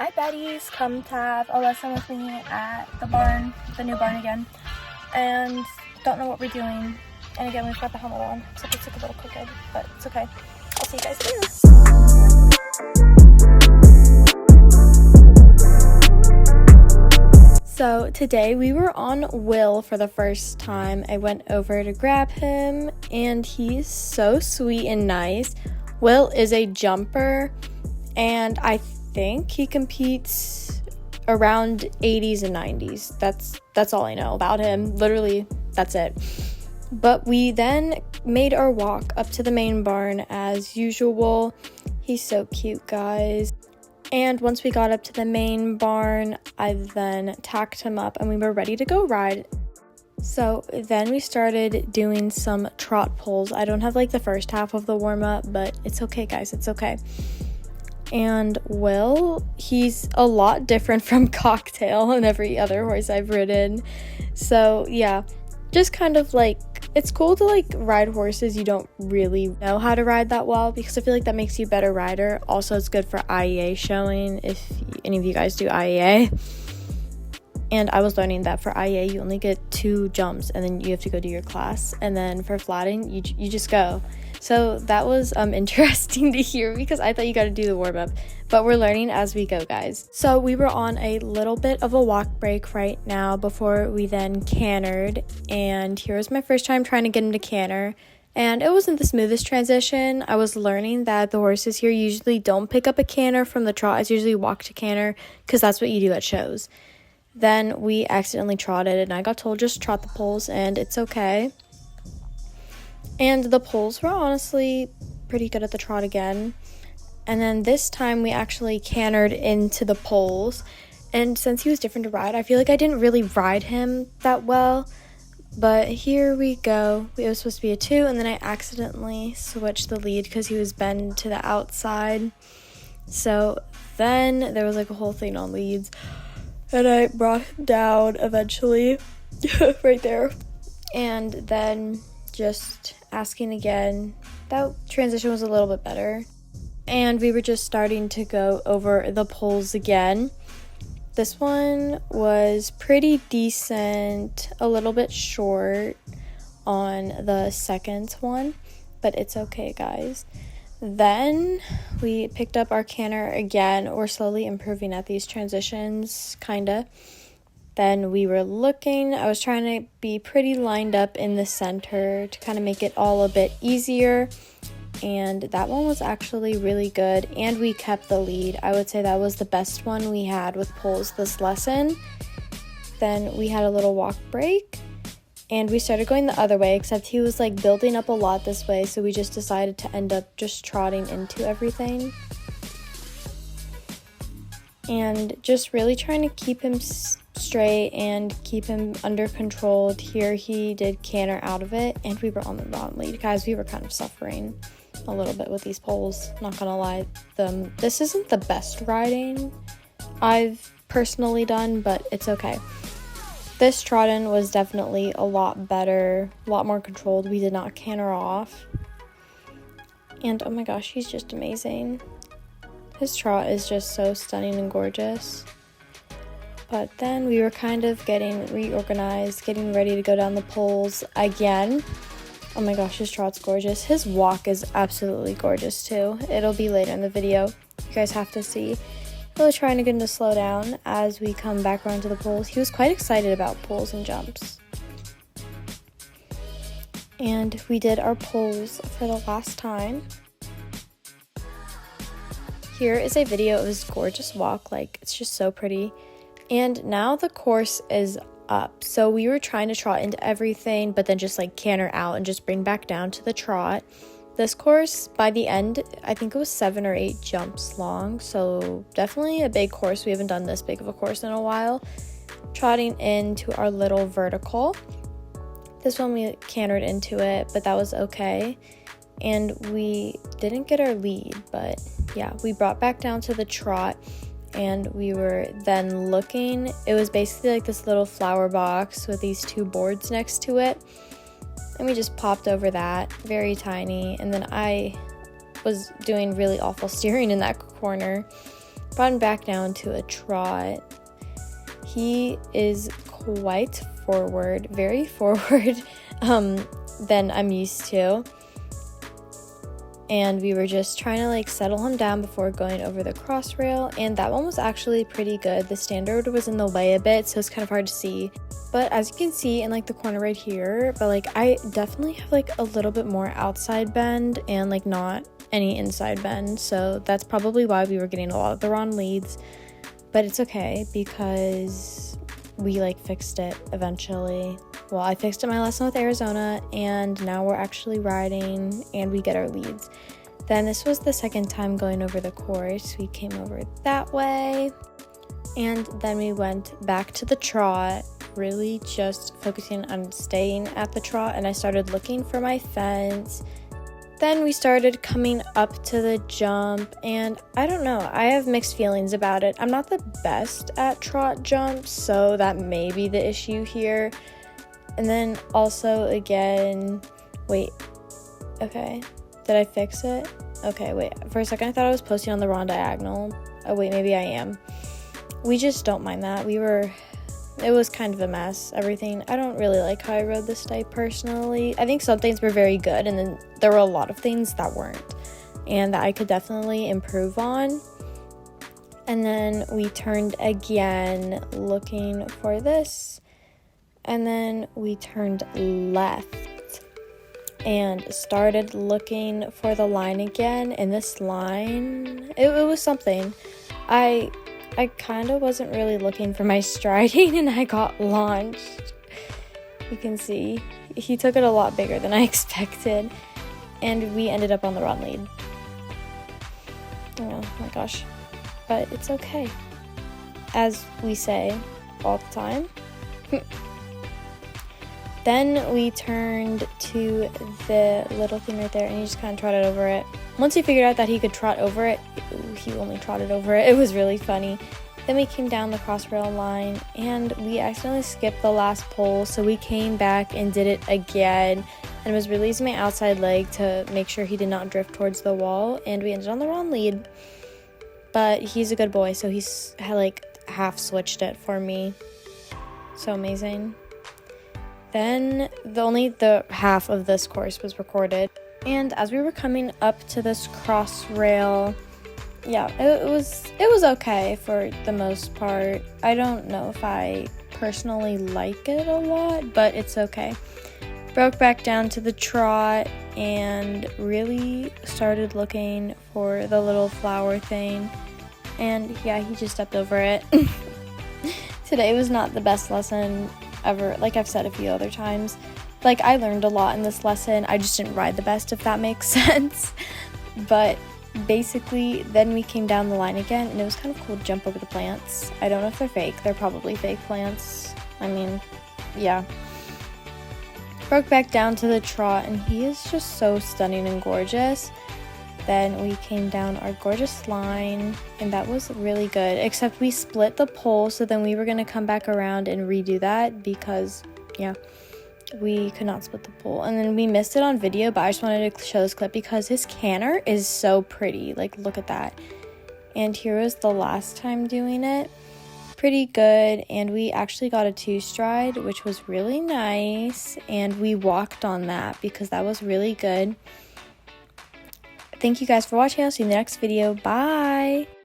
Hi Betty's come to have a lesson with me at the barn, the new barn again, and don't know what we're doing. And again, we've got the helmet on, so it's like a little crooked, but it's okay. I'll see you guys soon. So today we were on Will for the first time. I went over to grab him and he's so sweet and nice. Will is a jumper and I think he competes around 80s and 90s. That's all I know about him. Literally, that's it. But we then made our walk up to the main barn as usual. He's so cute, guys. And once we got up to the main barn, I then tacked him up and we were ready to go ride. So then we started doing some trot pulls. I don't have like the first half of the warm-up, but it's okay, guys, it's okay. And Will, he's a lot different from Cocktail and every other horse I've ridden. So yeah, just kind of like, it's cool to like ride horses you don't really know how to ride that well, because I feel like that makes you a better rider. Also, it's good for IEA showing if any of you guys do IEA. And I was learning that for IEA you only get 2 jumps and then you have to go do your class, and then for flatting you just go. So that was interesting to hear because I thought you got to do the warm-up, but we're learning as we go, guys. So we were on a little bit of a walk break right now before we then cantered, and here was my first time trying to get him to canter, and it wasn't the smoothest transition. I was learning that the horses here usually don't pick up a canter from the trot. It's usually walk to canter because that's what you do at shows. Then we accidentally trotted and I got told just trot the poles and it's okay. And the poles were honestly pretty good at the trot again. And then this time we actually cantered into the poles. And since he was different to ride, I feel like I didn't really ride him that well. But here we go. It was supposed to be a 2, and then I accidentally switched the lead because he was bent to the outside. So then there was like a whole thing on leads. And I brought him down eventually, right there. And then just asking again, that transition was a little bit better. And we were just starting to go over the poles again. This one was pretty decent, a little bit short on the second one, but it's okay, guys. Then we picked up our canter again. We're slowly improving at these transitions, kinda. Then we were looking. I was trying to be pretty lined up in the center to kind of make it all a bit easier. And that one was actually really good. And we kept the lead. I would say that was the best one we had with poles this lesson. Then we had a little walk break. And we started going the other way, except he was like building up a lot this way. So we just decided to end up just trotting into everything. And just really trying to keep him straight and keep him under control. Here he did canter out of it and we were on the wrong lead. Guys, we were kind of suffering a little bit with these poles, not gonna lie. This isn't the best riding I've personally done, but it's okay. This trot-in was definitely a lot better, a lot more controlled. We did not canter off. And oh my gosh, he's just amazing. His trot is just so stunning and gorgeous. But then we were kind of getting reorganized, getting ready to go down the poles again. Oh my gosh, his trot's gorgeous. His walk is absolutely gorgeous too. It'll be later in the video. You guys have to see. Really trying to get him to slow down as we come back around to the poles. He was quite excited about poles and jumps. And we did our poles for the last time. Here is a video of his gorgeous walk. Like, it's just so pretty. And now the course is up. So we were trying to trot into everything, but then just like canter out and just bring back down to the trot. This course, by the end, I think it was 7 or 8 jumps long. So definitely a big course. We haven't done this big of a course in a while. Trotting into our little vertical. This one we cantered into it, but that was okay. And we didn't get our lead, but yeah, we brought back down to the trot. And we were then looking. It was basically like this little flower box with these 2 boards next to it. And we just popped over that, very tiny. And then I was doing really awful steering in that corner. brought him back down to a trot. He is quite forward, very forward, than I'm used to. And we were just trying to like settle him down before going over the cross rail, and that one was actually pretty good. The standard was in the way a bit, so it's kind of hard to see. But as you can see in like the corner right here, but like I definitely have like a little bit more outside bend and like not any inside bend, so that's probably why we were getting a lot of the wrong leads. But it's okay because we like fixed it eventually. Well, I fixed it my lesson with Arizona, and now we're actually riding and we get our leads. Then this was the second time going over the course. We came over that way, and then we went back to the trot, really just focusing on staying at the trot, and I started looking for my fence. Then we started coming up to the jump, and I don't know, I have mixed feelings about it. I'm not the best at trot jumps, so that may be the issue here. And then also again, wait, okay, did I fix it? Okay, wait, for a second I thought I was posting on the wrong diagonal. Oh wait, maybe I am. We just don't mind that. It was kind of a mess, everything. I don't really like how I rode this day personally. I think some things were very good, and then there were a lot of things that weren't, and that I could definitely improve on. And then we turned again looking for this, and then we turned left and started looking for the line again, and this line, it was something. I kind of wasn't really looking for my striding, and I got launched. You can see he took it a lot bigger than I expected, and we ended up on the wrong lead. Oh my gosh, but it's okay, as we say all the time. Then we turned to the little thing right there, and he just kind of trotted over it. Once he figured out that he could trot over it, he only trotted over it. It was really funny. Then we came down the crossrail line, and we accidentally skipped the last pole, so we came back and did it again, and was releasing my outside leg to make sure he did not drift towards the wall, and we ended on the wrong lead. But he's a good boy, so he's had like half switched it for me. So amazing. Then only the half of this course was recorded, and as we were coming up to this cross rail, yeah, it was okay for the most part. I don't know if I personally like it a lot, but it's okay. Broke back down to the trot and really started looking for the little flower thing, and yeah, he just stepped over it. Today was not the best lesson ever, like I've said a few other times. Like, I learned a lot in this lesson, I just didn't ride the best, if that makes sense. But basically, then we came down the line again, and it was kind of cool to jump over the plants. I don't know if they're fake. They're probably fake plants. I mean, yeah. Broke back down to the trot, and he is just so stunning and gorgeous. Then we came down our gorgeous line, and that was really good, except we split the pole, so then we were going to come back around and redo that because, yeah, we could not split the pole. And then we missed it on video, but I just wanted to show this clip because his canter is so pretty. Like, look at that. And here was the last time doing it. Pretty good, and we actually got a 2-stride, which was really nice, and we walked on that because that was really good. Thank you guys for watching. I'll see you in the next video. Bye!